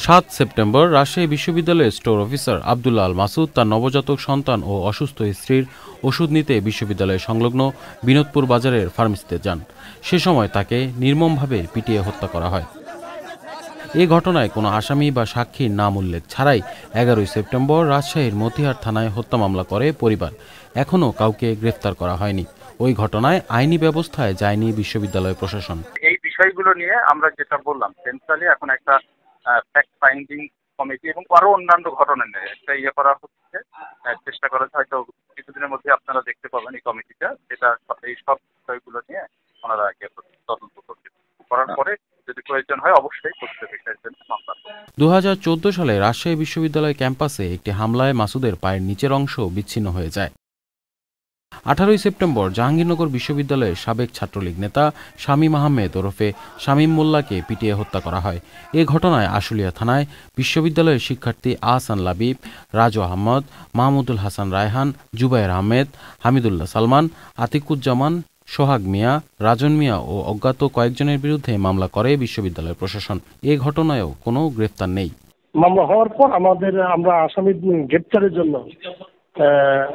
7 September Rajshahi বিশ্ববিদ্যালয়ের store officer Abdullah Al Masud তার নবজাতক সন্তান ও অসুস্থ স্ত্রীর ওষুধ নিতে বিশ্ববিদ্যালয় সংলগ্ন বিনোদপুর বাজারের ফার্মেসিতে যান। সে সময় তাকে নির্মমভাবে পিটিয়ে হত্যা করা হয়। এ ঘটনায় কোনো আসামি বা সাক্ষীর নাম উল্লেখ ছাড়াই 11 সেপ্টেম্বর রাজশাহীর মতিহার থানায় হত্যা মামলা করে পরিবার। এখনও কাউকে গ্রেফতার করা হয়নি। ওই ঘটনায় আইনি ব্যবস্থায় যায়নি বিশ্ববিদ্যালয় প্রশাসন। এই বিষয়গুলো নিয়ে আমরা যেটা বললাম, সেন্ট্রালি এখন একটা ফ্যাক্ট ফাইন্ডিং কমিটি এবং আরো অন্যান্য ঘটনা নিয়ে একটা করা হচ্ছে, চেষ্টা করা হচ্ছে। হয়তো কিছুদিনের মধ্যে আপনারা দেখতে পাবেন এই কমিটিটা, যেটা এই সব বিষয়গুলো নিয়ে ওনারা তদন্ত করবে। করার পরে যদি প্রয়োজন হয় অবশ্যই করতে বিষয়ের জন্য মামলা। 2014 সালে রাজশাহী বিশ্ববিদ্যালয় ক্যাম্পাসে একটি হামলায় মাসুদের পায়ের নিচের অংশ বিচ্ছিন্ন হয়ে যায়। 18 সেপ্টেম্বর জাহাঙ্গীরনগর বিশ্ববিদ্যালয়ের সাবেক ছাত্রলীগ নেতা শামীম আহমেদ ওরফে শামীম মোল্লাকে পিটিয়ে হত্যা করা হয়। এ ঘটনায় আশুলিয়া থানায় বিশ্ববিদ্যালয়ের শিক্ষার্থী আহসান লাবিব, রাজু আহমদ, মাহমুদুল হাসান রায়হান, জুবায়ের আহমেদ, হামিদুল্লাহ সালমান, আতিকুজ্জামান, সোহাগ মিয়া, রাজন মিয়া ও অজ্ঞাত কয়েকজনের বিরুদ্ধে মামলা করে বিশ্ববিদ্যালয় প্রশাসন। এ ঘটনায়ও কোনো গ্রেফতার নেই। মামলা হওয়ার পর আমরা আসামি গ্রেপ্তারের জন্য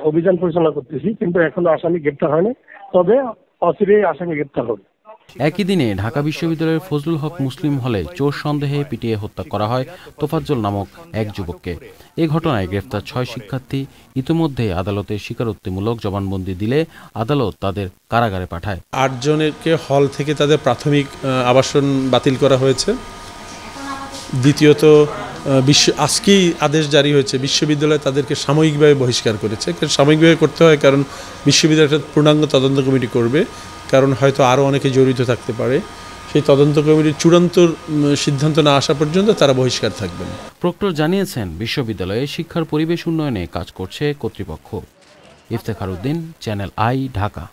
অভিযান পরিচালনা করতেছি, কিন্তু এখনো আসামি গ্রেপ্তার হয়নি। তবে অচিরেই আসামি গ্রেপ্তার হবে। একই দিনে ঢাকা বিশ্ববিদ্যালয়ের ফজলুল হক মুসলিম হলে চোর সন্দেহে পিটিয়ে হত্যা করা হয় তোফাজ্জল নামক এক যুবককে। এ ঘটনায় গ্রেফতার 6 শিক্ষার্থী ইতিমধ্যে আদালতে স্বীকারোক্তিমূলক জবানবন্দি দিলে আদালত তাদের কারাগারে পাঠায়। 8 জনকে হল থেকে তাদের প্রাথমিক আবাসন বাতিল করা হয়েছে। দ্বিতীয়ত আজকেই আদেশ জারি হয়েছে, বিশ্ববিদ্যালয় তাদেরকে সাময়িকভাবে বহিষ্কার করেছে। সাময়িকভাবে করতে হয় কারণ বিশ্ববিদ্যালয়টা পূর্ণাঙ্গ তদন্ত কমিটি করবে, কারণ হয়তো আরও অনেকে জড়িত থাকতে পারে। সেই তদন্ত কমিটির চূড়ান্ত সিদ্ধান্ত না আসা পর্যন্ত তারা বহিষ্কার থাকবেন। প্রক্টর জানিয়েছেন, বিশ্ববিদ্যালয়ে শিক্ষার পরিবেশ উন্নয়নে কাজ করছে কর্তৃপক্ষ। Iftekhar Uddin, channel I, Dhaka.